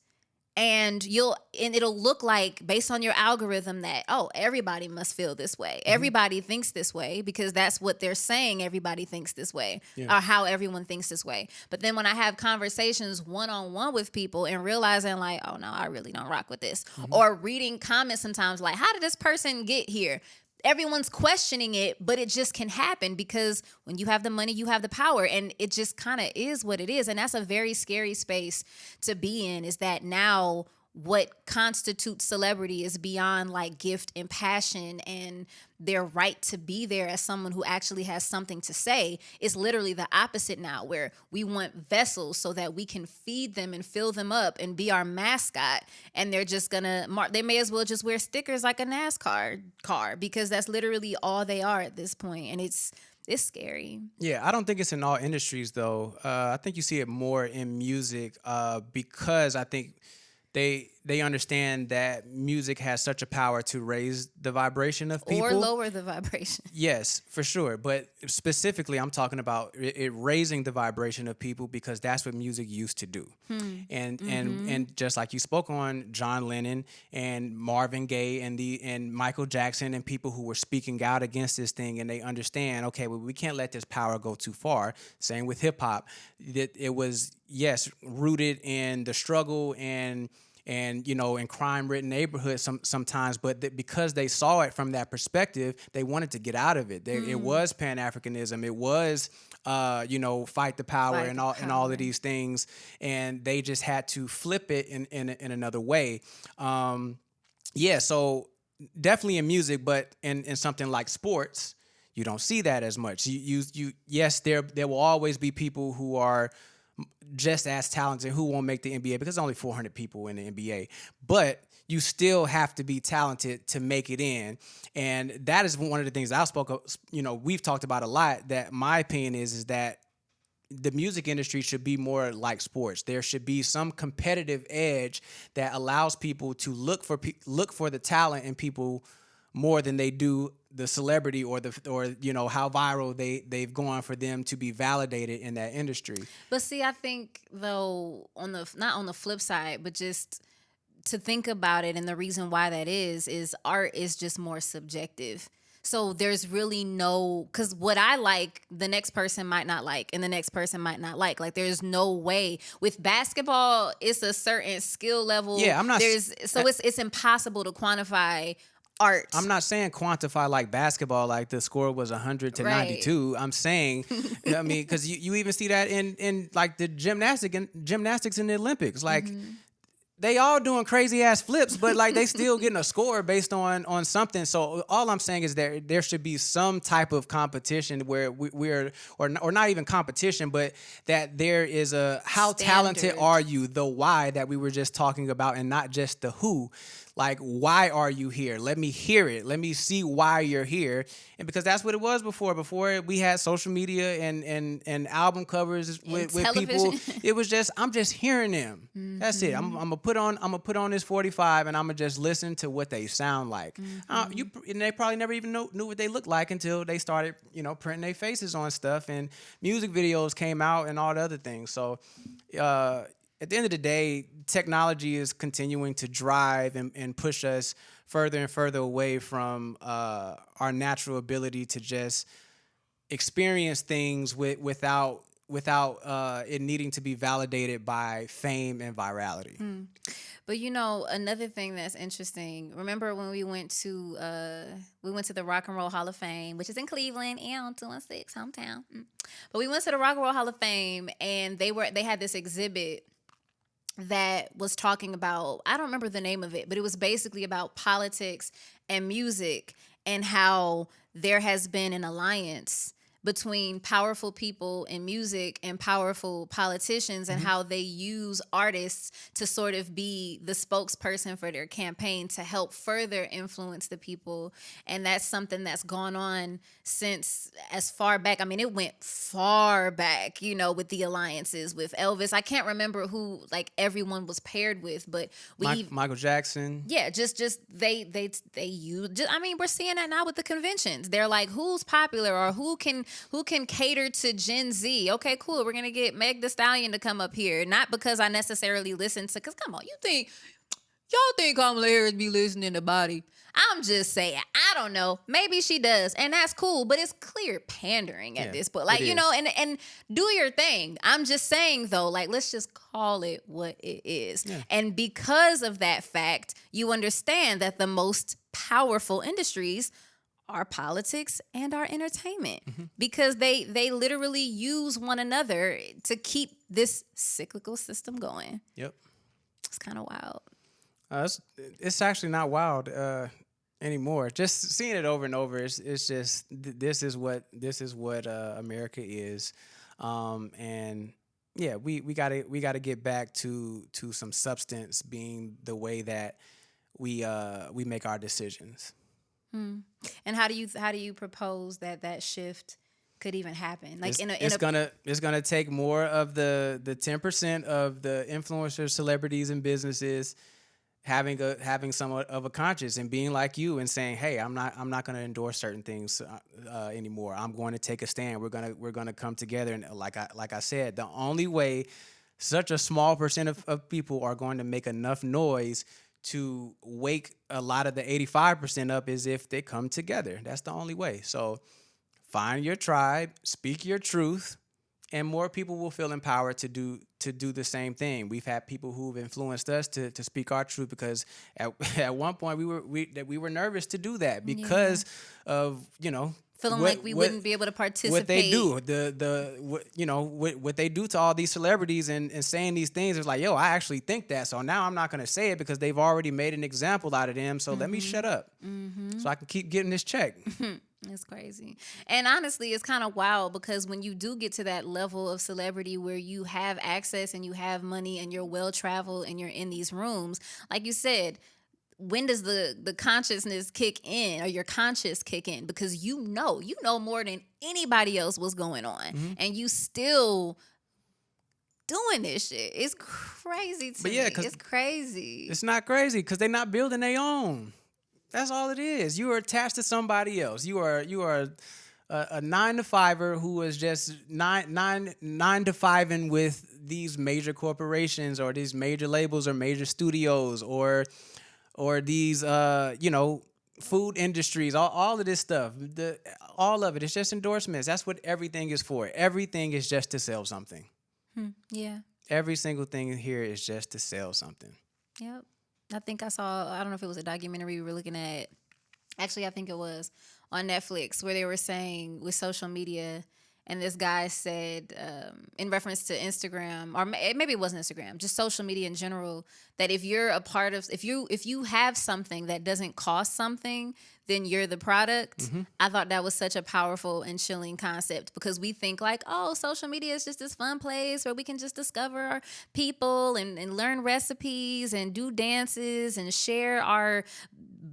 and it'll look like, based on your algorithm, that, oh, everybody must feel this way. Everybody thinks this way because that's what they're saying. Everybody thinks this way, or how everyone thinks this way. But then when I have conversations one-on-one with people and realizing like, oh no, I really don't rock with this, or reading comments sometimes like, how did this person get here? Everyone's questioning it, but it just can happen because when you have the money, you have the power, and it just kind of is what it is. And that's a very scary space to be in, is that now what constitutes celebrity is beyond like gift and passion and their right to be there as someone who actually has something to say. It's literally the opposite now, where we want vessels so that we can feed them and fill them up and be our mascot. And they're just gonna they may as well just wear stickers like a NASCAR car, because that's literally all they are at this point. And it's scary. Yeah, I don't think it's in all industries though. I think you see it more in music because I think they understand that music has such a power to raise the vibration of people. Or lower the vibration. Yes, for sure. But specifically, I'm talking about it raising the vibration of people because that's what music used to do. And just like you spoke on John Lennon and Marvin Gaye and Michael Jackson and people who were speaking out against this thing, and they understand, okay, well, we can't let this power go too far. Same with hip hop. It was, yes, rooted in the struggle and in crime-ridden neighborhoods sometimes, but because they saw it from that perspective, they wanted to get out of it. It was Pan-Africanism. It was, fight the power and all of these things, and they just had to flip it in another way. So definitely in music, but in something like sports, you don't see that as much. Yes, there will always be people who are just as talented who won't make the NBA because there's only 400 people in the NBA. But you still have to be talented to make it in. And that is one of the things I spoke of, we've talked about a lot, that my opinion is that the music industry should be more like sports. There should be some competitive edge that allows people to look for the talent in people more than they do the celebrity or how viral they've gone for them to be validated in that industry. But see, I think though not on the flip side, but just to think about it, and the reason why that is art is just more subjective. So there's really because what I like, the next person might not like, and the next person might not like. Like, there's no way. With basketball, it's a certain skill level. Yeah, I'm not. It's impossible to quantify art. I'm not saying quantify like basketball, like the score was 100 to 92. I'm saying, because you even see that in like the gymnastics in the Olympics. Like, they all doing crazy ass flips, but like they still getting a score based on something. So all I'm saying is there should be some type of competition where we're not even competition, but that there is a how talented are you, the why that we were just talking about, and not just the who. Like, why are you here? Let me hear it. Let me see why you're here. And because that's what it was before. Before we had social media and album covers with people, it was just, I'm just hearing them. That's it. I'm gonna put on this 45 and I'm gonna just listen to what they sound like. And they probably never even knew what they looked like until they started, printing their faces on stuff, and music videos came out and all the other things. So at the end of the day, technology is continuing to drive and push us further and further away from our natural ability to just experience things without it needing to be validated by fame and virality. But another thing that's interesting. Remember when we went to the Rock and Roll Hall of Fame, which is in Cleveland, 216 hometown. But we went to the Rock and Roll Hall of Fame, and they had this exhibit that was talking about, I don't remember the name of it, but it was basically about politics and music and how there has been an alliance between powerful people in music and powerful politicians, and how they use artists to sort of be the spokesperson for their campaign to help further influence the people. And that's something that's gone on since as far back. I mean, it went far back, with the alliances with Elvis. I can't remember who everyone was paired with, but Michael Jackson. Yeah, just they use. We're seeing that now with the conventions. They're like, who's popular or who can cater to Gen Z? Okay, cool. We're going to get Meg Thee Stallion to come up here. Not because I necessarily listen to, because come on, y'all think Kamala Harris be listening to Body? I'm just saying, I don't know. Maybe she does, and that's cool, but it's clear pandering at this point. And do your thing. I'm just saying, though, let's just call it what it is. Yeah. And because of that fact, you understand that the most powerful industries our politics and our entertainment, because they literally use one another to keep this cyclical system going. Yep. It's kind of wild. It's actually not wild anymore. Just seeing it over and over, it's just this is what America is, and yeah, we gotta get back to some substance being the way that we make our decisions. And how do you propose that shift could even happen? It's gonna take more of the 10% of the influencers, celebrities, and businesses having somewhat of a conscience and being like you and saying, hey, I'm not going to endorse certain things anymore. I'm going to take a stand. We're gonna come together, and like I said, the only way such a small percent of people are going to make enough noise to wake a lot of the 85% up is if they come together. That's the only way. So find your tribe, speak your truth, and more people will feel empowered to do the same thing. We've had people who've influenced us to speak our truth, because at one point we were nervous to do that because of feeling like we wouldn't be able to participate. What they do, what they do to all these celebrities and saying these things is like, yo, I actually think that. So now I'm not going to say it because they've already made an example out of them. So let me shut up so I can keep getting this check. It's crazy. And honestly, it's kind of wild, because when you do get to that level of celebrity where you have access and you have money and you're well-traveled and you're in these rooms, like you said, when does the consciousness kick in, or your conscious kick in? Because you know more than anybody else what's going on, and you still doing this shit. It's crazy to me. It's crazy. It's not crazy because they're not building their own. That's all it is. You are attached to somebody else. You are a 9-to-5er who is just nine to fiving with these major corporations or these major labels or major studios or these food industries. All of this stuff. All of it. It's just endorsements. That's what everything is for. Everything is just to sell something. Yeah. Every single thing here is just to sell something. Yep. I think I don't know if it was a documentary we were looking at. Actually, I think it was on Netflix, where they were saying with social media and this guy said, in reference to Instagram, or maybe it wasn't Instagram, just social media in general, that if you're a part of, if you have something that doesn't cost something, then you're the product. I thought that was such a powerful and chilling concept, because we think like, oh, social media is just this fun place where we can just discover people and learn recipes and do dances and share our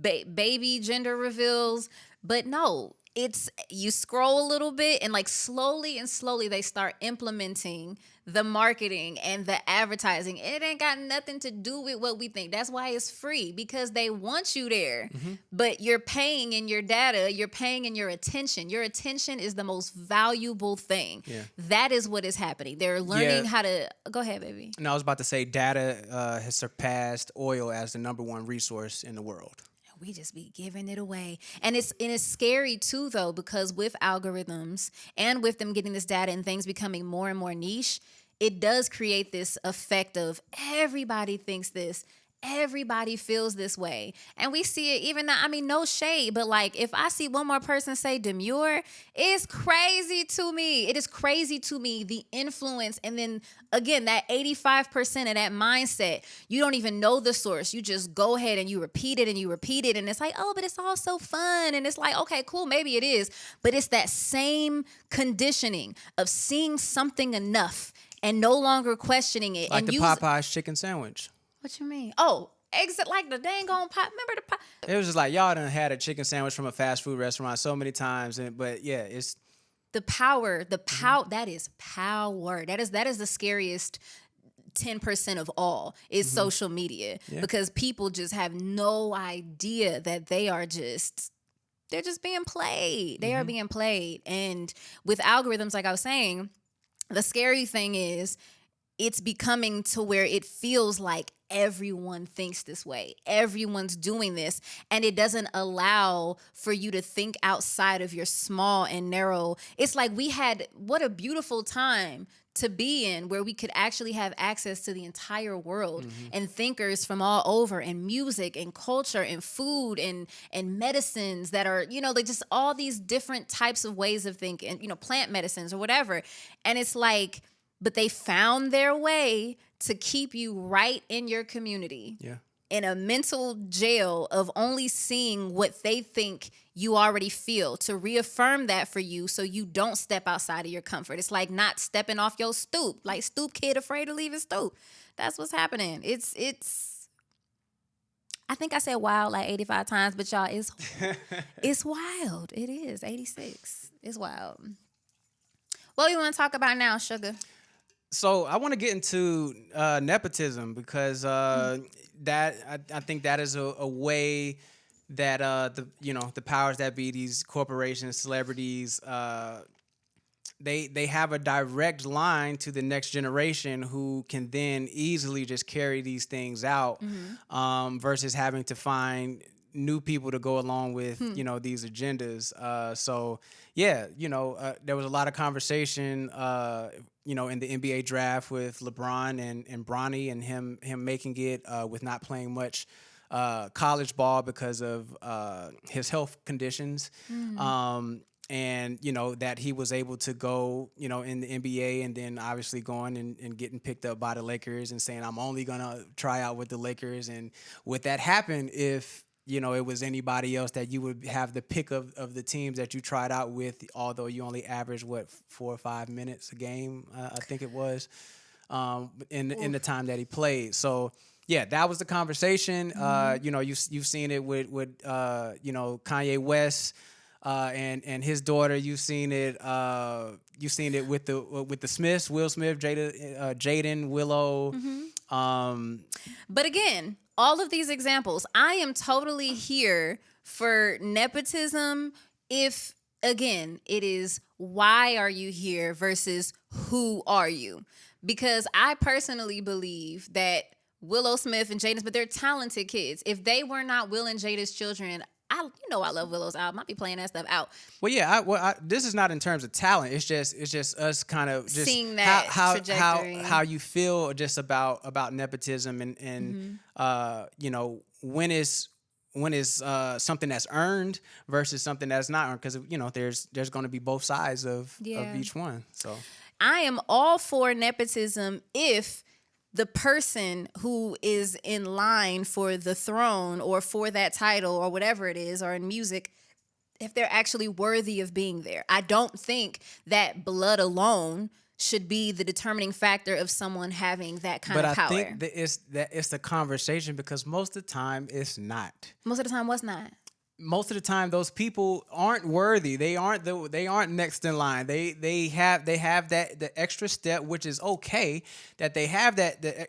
baby gender reveals. But no, it's, you scroll a little bit and like slowly they start implementing the marketing and the advertising. It ain't got nothing to do with what we think. That's why it's free, because they want you there. But you're paying in your data, you're paying in your attention. Your attention is the most valuable thing. That is what is happening. They're learning how to, go ahead, baby. No, I was about to say data has surpassed oil as the #1 resource in the world. We just be giving it away. And it's scary too, though, because with algorithms and with them getting this data and things becoming more and more niche, it does create this effect of everybody thinks this, everybody feels this way. And we see it even now. I mean, no shade, but like if I see one more person say demure, it's crazy to me. It is crazy to me, the influence. And then again, that 85% of that mindset, you don't even know the source. You just go ahead and you repeat it and you repeat it. And it's like, oh, but it's all so fun. And it's like, okay, cool, maybe it is. But it's that same conditioning of seeing something enough and no longer questioning it. Like and the Popeye's chicken sandwich. What you mean? Oh, exit like the dang on pop. Remember the pop? It was just like, y'all done had a chicken sandwich from a fast food restaurant so many times. But yeah, it's the power, that is power. That is the scariest 10% of all is social media, because people just have no idea that they're just being played. They are being played. And with algorithms, like I was saying, the scary thing is it's becoming to where it feels like everyone thinks this way. Everyone's doing this. And it doesn't allow for you to think outside of your small and narrow. It's like what a beautiful time to be in, where we could actually have access to the entire world and thinkers from all over, and music and culture and food and medicines that are, like just all these different types of ways of thinking, plant medicines or whatever. And it's like, but they found their way to keep you right in your community. Yeah. In a mental jail of only seeing what they think you already feel, to reaffirm that for you so you don't step outside of your comfort. It's like not stepping off your stoop, like stoop kid afraid to leave his stoop. That's what's happening. It's I think I said wild like 85 times, but y'all, it's wild. It is 86. It's wild. What do you want to talk about now, Sugar? So I want to get into nepotism, because that I think that is a way that the powers that be, these corporations, celebrities, they have a direct line to the next generation who can then easily just carry these things out, versus having to find new people to go along with these agendas. So yeah, there was a lot of conversation in the NBA draft with LeBron and Bronny, and him making it with not playing much college ball because of his health conditions. And that he was able to go in the NBA, and then obviously going and getting picked up by the Lakers and saying, I'm only gonna try out with the Lakers. And would that happen if it was anybody else, that you would have the pick of the teams that you tried out with, although you only averaged 4 or 5 minutes a game, I think it was, in the time that he played. So yeah, that was the conversation. You've seen it with Kanye West and his daughter. You've seen it with the Smiths, Will Smith, Jaden, Willow. But again, all of these examples, I am totally here for nepotism if, again, it is why are you here versus who are you? Because I personally believe that Willow Smith and Jaden, but they're talented kids. If they were not Will and Jada's children, I love Willow's album. I'll be playing that stuff out. Well, yeah. This is not in terms of talent. It's just us kind of just seeing that trajectory. how you feel just about nepotism and when something that's earned versus something that's not earned, because there's going to be both sides of each one. So I am all for nepotism if the person who is in line for the throne or for that title or whatever it is, or in music, if they're actually worthy of being there. I don't think that blood alone should be the determining factor of someone having that kind of power. But I think that it's the conversation, because most of the time it's not. Most of the time, what's not? Most of the time, those people aren't worthy. They aren't next in line. They have that the extra step, which is okay. That they have the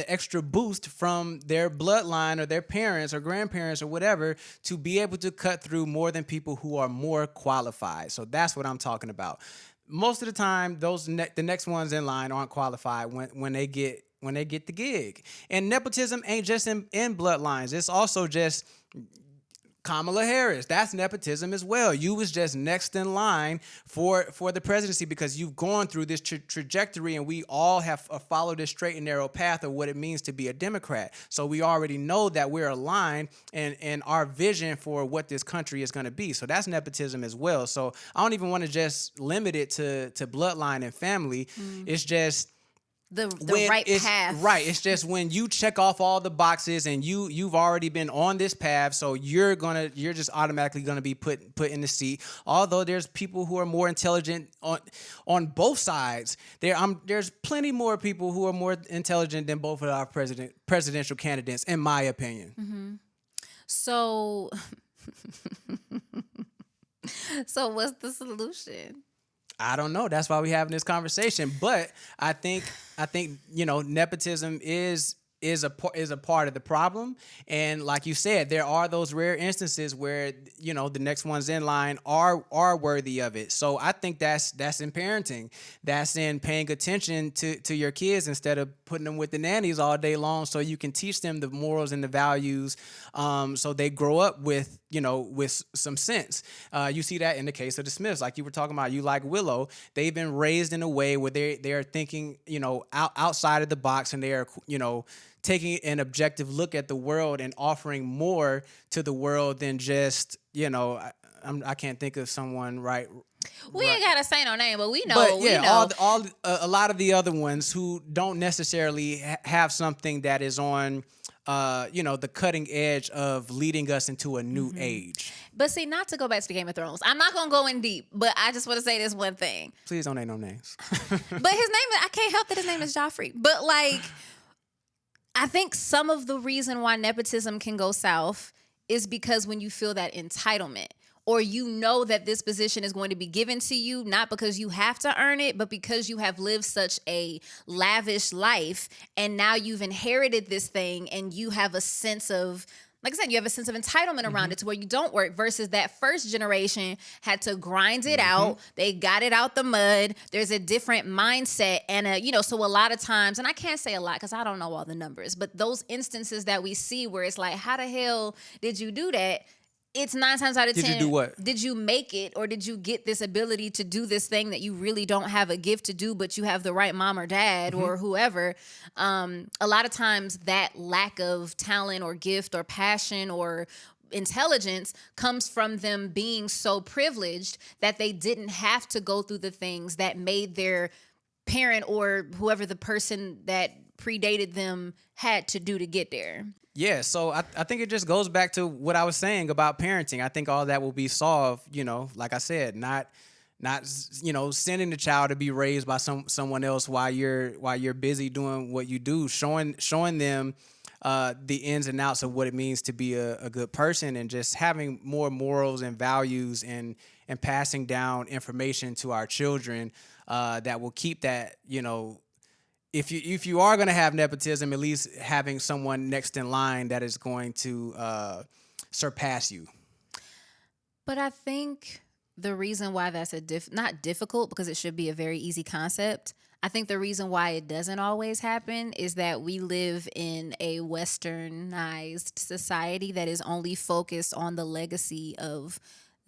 extra boost from their bloodline or their parents or grandparents or whatever, to be able to cut through more than people who are more qualified. So that's what I'm talking about. Most of the time, the next ones in line aren't qualified when they get the gig. And nepotism ain't just in bloodlines. It's also just Kamala Harris. That's nepotism as well. You was just next in line for the presidency because you've gone through this trajectory, and we all have followed this straight and narrow path of what it means to be a Democrat. So we already know that we're aligned and our vision for what this country is going to be. So that's nepotism as well. So I don't even want to just limit it to bloodline and family. It's just the right path. Right. It's just when you check off all the boxes and you've already been on this path, so you're just automatically gonna be put in the seat. Although there's people who are more intelligent on both sides. There's plenty more people who are more intelligent than both of our presidential candidates, in my opinion. Mm-hmm. So what's the solution? I don't know. That's why we're having this conversation. But I think nepotism is a part of the problem. And like you said, there are those rare instances where the next ones in line are worthy of it. So I think that's in parenting. That's in paying attention to your kids instead of putting them with the nannies all day long, so you can teach them the morals and the values, so they grow up with some sense. You see that in the case of the Smiths, like you were talking about. You like Willow. They've been raised in a way where they are thinking outside of the box, and they are taking an objective look at the world and offering more to the world than just I can't think of someone right. We ain't gotta say no name, but we know. But yeah, we know. a lot of the other ones who don't necessarily have something that is on the cutting edge of leading us into a new age. But see, not to go back to the Game of Thrones, I'm not gonna go in deep, but I just want to say this one thing. Please don't name no names. But his name, I can't help that his name is Joffrey. But I think some of the reason why nepotism can go south is because when you feel that entitlement, or that this position is going to be given to you, not because you have to earn it, but because you have lived such a lavish life, and now you've inherited this thing, and you have a sense of, like I said, you have a sense of entitlement around it, to where you don't work, versus that first generation had to grind it out. They got it out the mud. There's a different mindset. And, so a lot of times, and I can't say a lot because I don't know all the numbers, but those instances that we see where it's like, how the hell did you do that? It's 9 times out of 10. Did you do what? Did you make it, or did you get this ability to do this thing that you really don't have a gift to do, but you have the right mom or dad or whoever? A lot of times that lack of talent or gift or passion or intelligence comes from them being so privileged that they didn't have to go through the things that made their parent or whoever the person that predated them had to do to get there. Yeah, so I think it just goes back to what I was saying about parenting. I think all that will be solved, like I said, not sending the child to be raised by someone else while you're busy doing what you do, showing them the ins and outs of what it means to be a good person, and just having more morals and values and passing down information to our children that will keep that, if you are going to have nepotism, at least having someone next in line that is going to surpass you. But I think the reason why that's not difficult, because it should be a very easy concept. I think the reason why it doesn't always happen is that we live in a westernized society that is only focused on the legacy of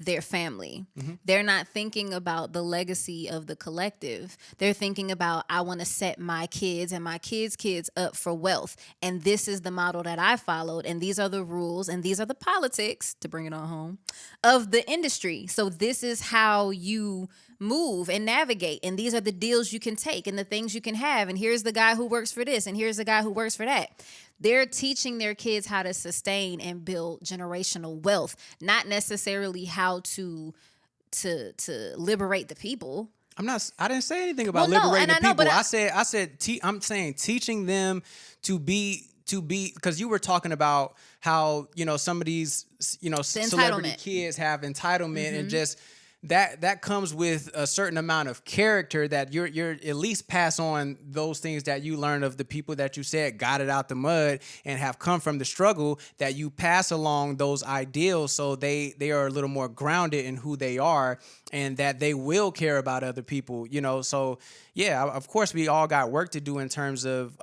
their family. They're not thinking about the legacy of the collective. They're thinking about, I want to set my kids and my kids' kids up for wealth. And this is the model that I followed. And these are the rules and these are the politics, to bring it on home, of the industry. So this is how you move and navigate. And these are the deals you can take and the things you can have. And here's the guy who works for this. And here's the guy who works for that. They're teaching their kids how to sustain and build generational wealth, not necessarily how to liberate the people. I didn't say anything about liberating the people. I'm saying teaching them to be, because you were talking about how, some of these, celebrity kids have entitlement and just that comes with a certain amount of character that you're at least pass on those things that you learned of the people that you said got it out the mud and have come from the struggle, that you pass along those ideals so they are a little more grounded in who they are and that they will care about other people, so yeah, of course we all got work to do in terms of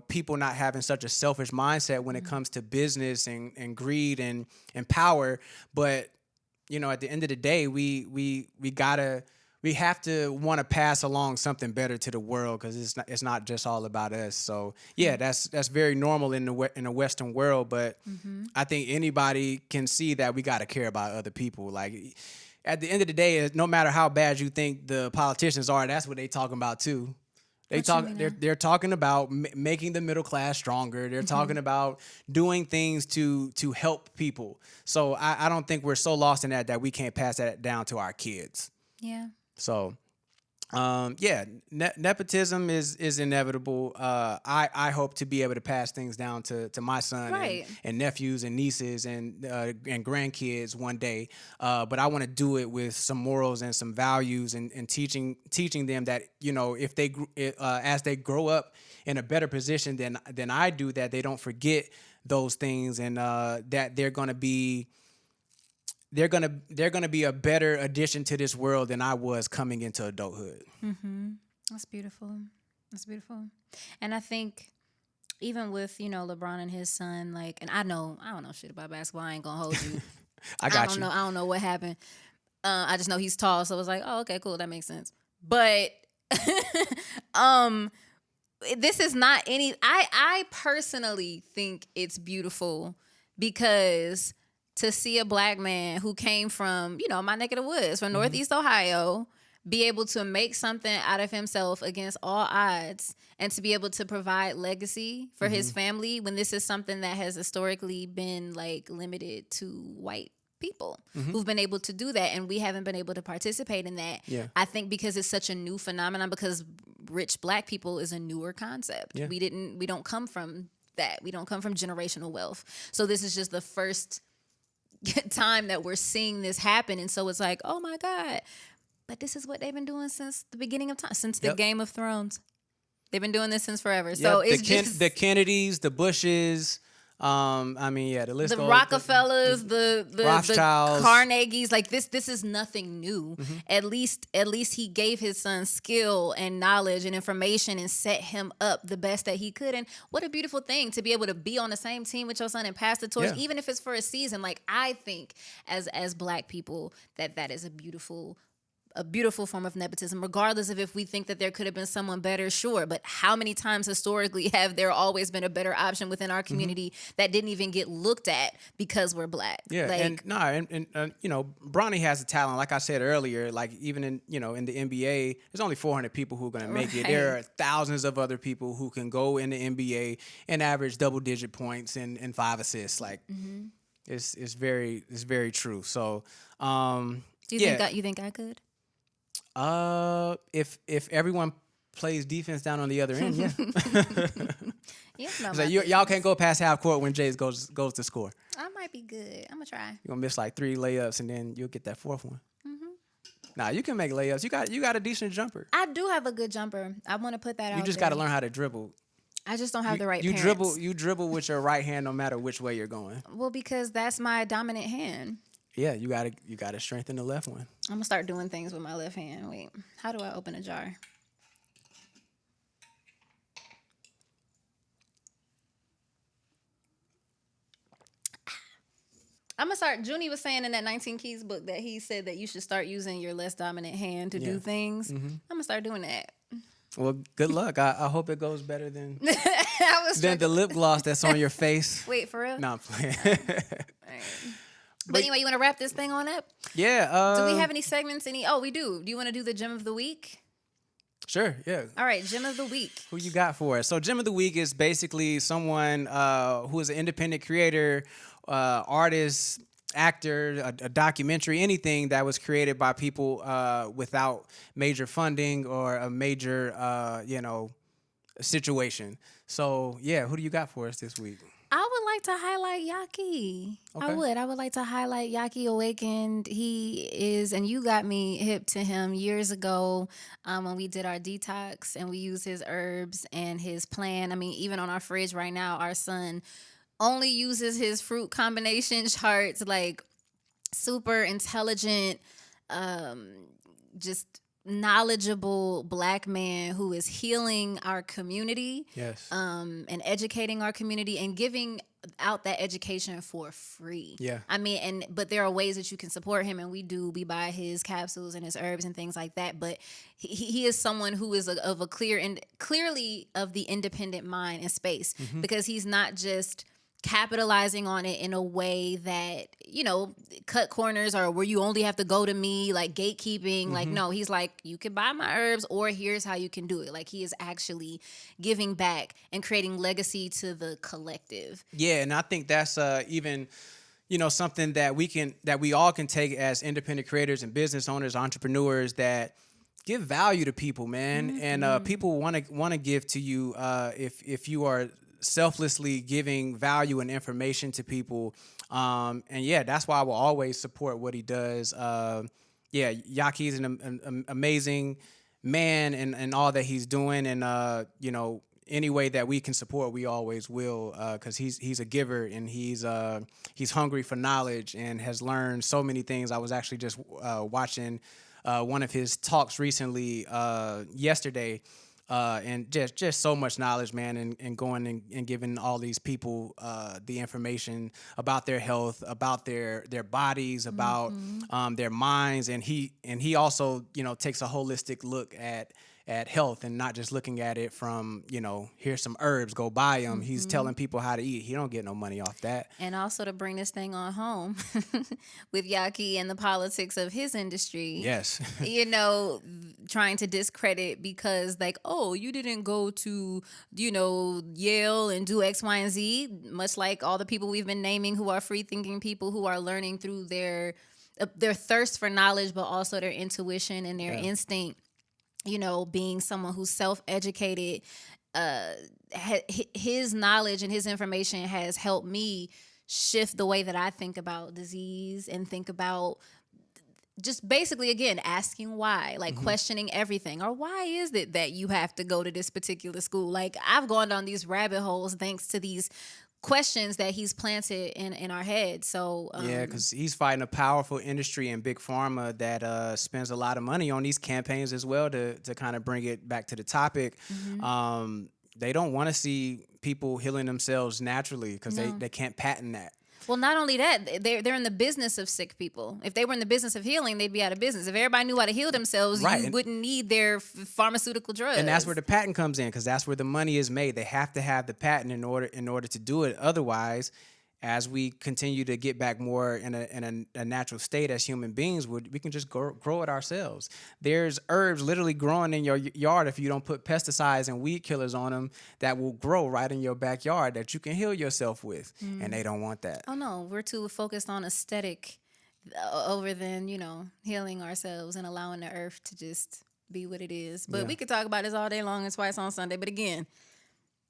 people not having such a selfish mindset when it comes to business and greed and power, but at the end of the day, we have to want to pass along something better to the world, because it's not just all about us. So yeah, that's very normal in the Western world, but I think anybody can see that we got to care about other people. Like at the end of the day, no matter how bad you think the politicians are, that's what they talking about too. They're talking about making the middle class stronger. They're talking about doing things to help people. So I don't think we're so lost in that we can't pass that down to our kids. Yeah. So nepotism is inevitable. I hope to be able to pass things down to my son and nephews and nieces and grandkids one day. But I want to do it with some morals and some values and teaching them that, if they as they grow up in a better position than I do, that they don't forget those things, and that they're gonna be a better addition to this world than I was coming into adulthood. That's beautiful. And I think even with, LeBron and his son, and I don't know shit about basketball. I ain't gonna hold you. I don't know what happened. I just know he's tall, so it was like, oh, okay, cool, that makes sense. But this is not I personally think it's beautiful, because to see a black man who came from, my neck of the woods, from Northeast Ohio, be able to make something out of himself against all odds, and to be able to provide legacy for his family, when this is something that has historically been limited to white people who've been able to do that, and we haven't been able to participate in that. Yeah. I think because it's such a new phenomenon, because rich black people is a newer concept. Yeah. We don't come from that. We don't come from generational wealth. So this is just the first time that we're seeing this happen, and so it's like, oh my God, but this is what they've been doing since the beginning of time, since the Game of Thrones. They've been doing this since forever. So it's just the Kennedys, the Bushes, the list goes. The Rockefellers, the Rothschilds, the Carnegies. This is nothing new. At least he gave his son skill and knowledge and information and set him up the best that he could. And what a beautiful thing to be able to be on the same team with your son and pass the torch, even if it's for a season. I think as black people that is a beautiful form of nepotism, regardless of if we think that there could have been someone better, sure. But how many times historically have there always been a better option within our community that didn't even get looked at because we're black? Yeah, Bronny has a talent. Like I said earlier, even in in the NBA, there's only 400 people who are going to make it. There are thousands of other people who can go in the NBA and average double-digit points and 5 assists. It's very true. So, you think I could? If everyone plays defense down on the other end, yeah. Yeah, y'all can't go past half court when Jade goes to score. I might be good. I'm gonna try. You're gonna miss 3 layups and then you'll get that 4th one. Nah, you can make layups. You got a decent jumper. I do have a good jumper. I want to put that out. You just got to learn how to dribble. I just don't have the right. You dribble with your right hand no matter which way you're going. Well, because that's my dominant hand. Yeah, you gotta strengthen the left one. I'm gonna start doing things with my left hand. Wait, how do I open a jar? I'm gonna start. Junie was saying in that 19 Keys book that he said that you should start using your less dominant hand to do things. I'm gonna start doing that. Well, good luck. I hope it goes better than I was than the lip gloss that's on your face. Wait, for real? No, I'm playing. Right. But anyway, you want to wrap this thing on up? Yeah. Do we have any segments? Oh, we do. Do you want to do the gem of the week? Sure, yeah. All right, gem of the week. Who you got for us? So gem of the week is basically someone who is an independent creator, artist, actor, a documentary, anything that was created by people without major funding or a major, situation. So, yeah, who do you got for us this week? I would like to highlight Yahki. Okay. I would like to highlight Yahki Awakened. He is, and you got me hip to him years ago when we did our detox and we used his herbs and his plan. I mean, even on our fridge right now, our son only uses his fruit combination charts, like super intelligent, just knowledgeable Black man who is healing our community, Yes. and educating our community and giving out that education for free. Yeah. I mean, but there are ways that you can support him, and we buy his capsules and his herbs and things like that. But he is someone who is clearly of the independent mind and space, because he's not just capitalizing on it in a way that, cut corners or where you only have to go to me, like gatekeeping. Like, no, he's like, you can buy my herbs or here's how you can do it. Like, he is actually giving back and creating legacy to the collective. Yeah, and I think that's even, something that we all can take as independent creators and business owners, entrepreneurs, that give value to people, man. And people want to give to you if you are selflessly giving value and information to people. And yeah, that's why I will always support what he does. Yahki is an amazing man and all that he's doing. And, any way that we can support, we always will, because he's a giver and he's hungry for knowledge and has learned so many things. I was actually just watching one of his talks recently yesterday. And just so much knowledge, man, and going and giving all these people the information about their health, about their bodies, about their minds, and he also takes a holistic look at health and not just looking at it from here's some herbs, go buy them. He's telling people how to eat. He don't get no money off that. And also to bring this thing on home with Yahki and the politics of his industry. Yes. Trying to discredit because like, oh, you didn't go to, Yale and do X, Y, and Z, much like all the people we've been naming who are free thinking people who are learning through their thirst for knowledge, but also their intuition and their instinct. Being someone who's self-educated, his knowledge and his information has helped me shift the way that I think about disease and think about just basically, again, asking why, like questioning everything. Or why is it that you have to go to this particular school? Like, I've gone down these rabbit holes thanks to these questions that he's planted in our heads. So yeah, because he's fighting a powerful industry and big pharma that spends a lot of money on these campaigns as well to kind of bring it back to the topic. They don't want to see people healing themselves naturally because they can't patent that. Well, not only that, they're in the business of sick people. If they were in the business of healing, they'd be out of business. If everybody knew how to heal themselves, you wouldn't need their pharmaceutical drugs. And that's where the patent comes in, because that's where the money is made. They have to have the patent in order to do it. Otherwise, as we continue to get back more in a natural state as human beings, we can just grow it ourselves. There's herbs literally growing in your yard if you don't put pesticides and weed killers on them that will grow right in your backyard that you can heal yourself with, and they don't want that. Oh, no. We're too focused on aesthetic over than, healing ourselves and allowing the earth to just be what it is. But we could talk about this all day long and twice on Sunday. But again,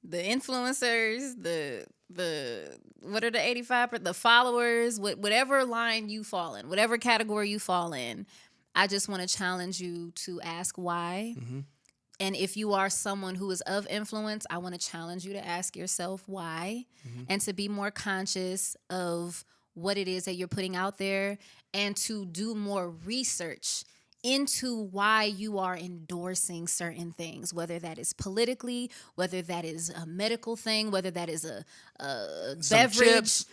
the influencers, the what are the 85%, the followers, whatever line you fall in, whatever category you fall in, I just want to challenge you to ask why. And if you are someone who is of influence, I want to challenge you to ask yourself why, and to be more conscious of what it is that you're putting out there, and to do more research into why you are endorsing certain things, whether that is politically, whether that is a medical thing, whether that is a beverage,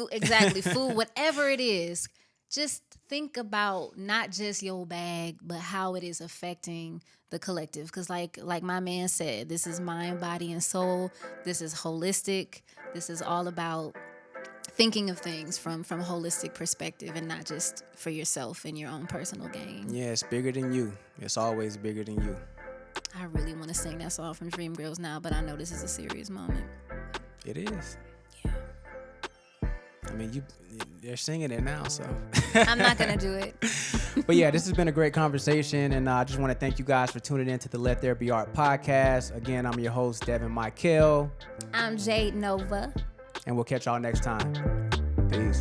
exactly, food, whatever it is. Just think about not just your bag, but how it is affecting the collective. Because like my man said, this is mind, body, and soul. This is holistic. This is all about thinking of things from a holistic perspective and not just for yourself and your own personal gain. Yeah, it's bigger than you. It's always bigger than you. I really want to sing that song from Dreamgirls now, but I know this is a serious moment. It is. Yeah. I mean, they're singing it now, so. I'm not going to do it. But yeah, this has been a great conversation, and I just want to thank you guys for tuning in to the Let There Be Art podcast. Again, I'm your host, Devin Mykel. I'm Jade Novah. And we'll catch y'all next time. Peace.